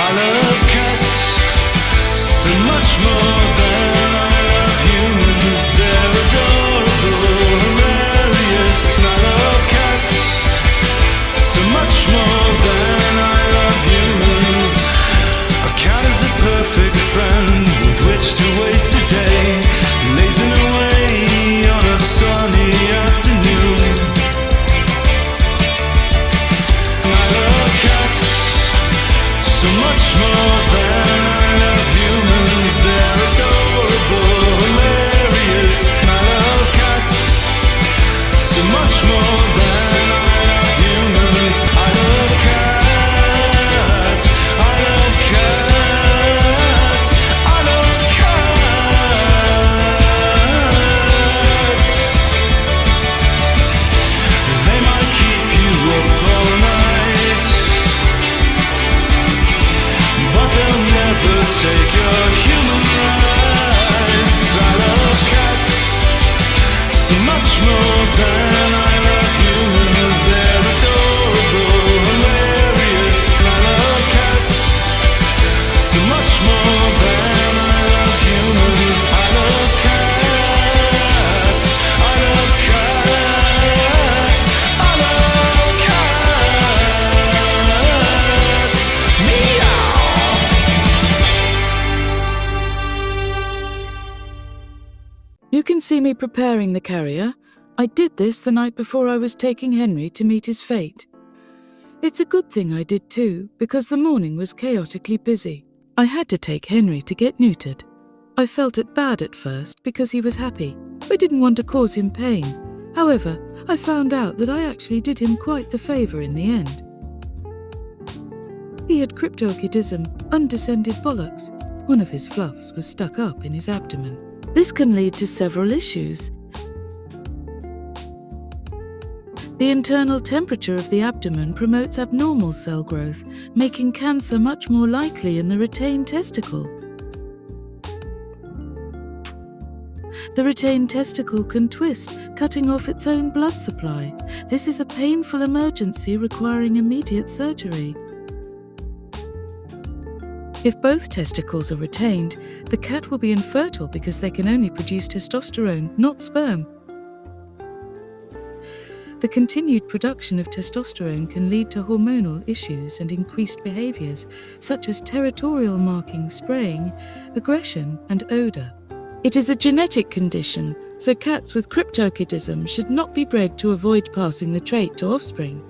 I love cats so much more than I love humans. They're adorable, hilarious. And I love cats so much more than I love humans. A cat is a perfect friend with which to waste a day, lazing away on a sunny afternoon. I love cats so much more than I love humans. They're adorable, hilarious. I love cats so much more than I love humans. I love cats. I love cats. I love cats. They might keep you up all night, but they'll never take your human rights. I love cats so much more than I love humans. They're adorable, hilarious. I love cats so much more than I love humans. I love cats. I love cats. I love cats. Meow. You can see me preparing the carrier. I did this the night before I was taking Henry to meet his fate. It's a good thing I did too, because the morning was chaotically busy. I had to take Henry to get neutered. I felt it bad at first because he was happy. I didn't want to cause him pain. However, I found out that I actually did him quite the favour in the end. He had cryptorchidism, undescended bollocks. One of his fluffs was stuck up in his abdomen. This can lead to several issues. The internal temperature of the abdomen promotes abnormal cell growth, making cancer much more likely in the retained testicle. The retained testicle can twist, cutting off its own blood supply. This is a painful emergency requiring immediate surgery. If both testicles are retained, the cat will be infertile because they can only produce testosterone, not sperm. The continued production of testosterone can lead to hormonal issues and increased behaviours, such as territorial marking, spraying, aggression, and odour. It is a genetic condition, so cats with cryptorchidism should not be bred to avoid passing the trait to offspring.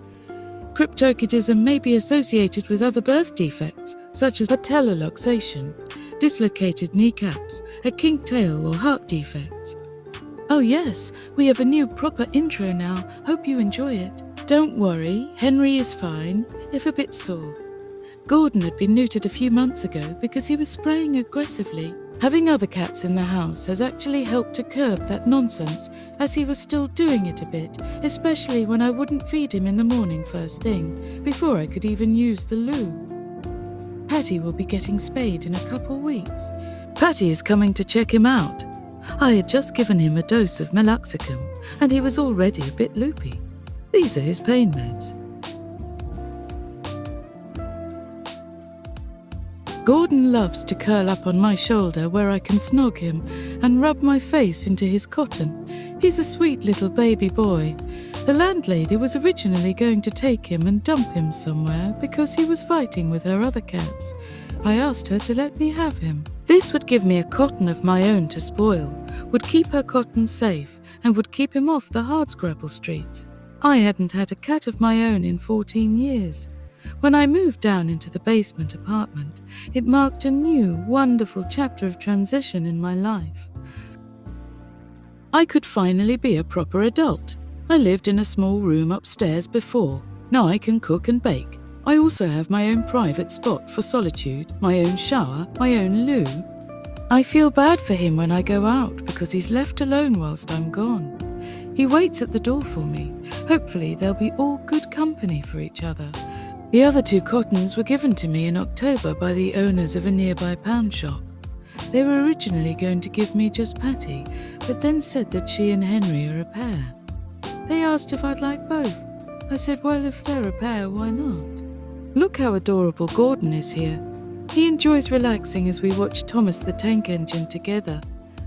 Cryptorchidism may be associated with other birth defects, such as patelloluxation, dislocated kneecaps, a kinked tail, or heart defects. Oh yes, we have a new proper intro now. Hope you enjoy it. Don't worry, Henry is fine, if a bit sore. Gordon had been neutered a few months ago because he was spraying aggressively. Having other cats in the house has actually helped to curb that nonsense, as he was still doing it a bit, especially when I wouldn't feed him in the morning first thing, before I could even use the loo. Pattie will be getting spayed in a couple weeks. Pattie is coming to check him out. I had just given him a dose of meloxicam, and he was already a bit loopy. These are his pain meds. Gordon loves to curl up on my shoulder where I can snog him and rub my face into his cotton. He's a sweet little baby boy. The landlady was originally going to take him and dump him somewhere because he was fighting with her other cats. I asked her to let me have him. This would give me a cotton of my own to spoil, would keep her cotton safe, and would keep him off the hardscrabble streets. I hadn't had a cat of my own in 14 years. When I moved down into the basement apartment, it marked a new, wonderful chapter of transition in my life. I could finally be a proper adult. I lived in a small room upstairs before. Now I can cook and bake. I also have my own private spot for solitude, my own shower, my own loo. I feel bad for him when I go out because he's left alone whilst I'm gone. He waits at the door for me. Hopefully they'll be all good company for each other. The other 2 cottons were given to me in October by the owners of a nearby pound shop. They were originally going to give me just Pattie, but then said that she and Henry are a pair. They asked if I'd like both. I said, well, if they're a pair, why not? Look how adorable Gordon is here. He enjoys relaxing as we watch Thomas the Tank Engine together.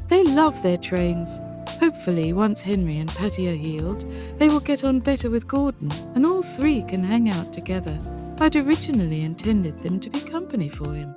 They love their trains. Hopefully, once Henry and Pattie are healed, they will get on better with Gordon, and all three can hang out together. I'd originally intended them to be company for him.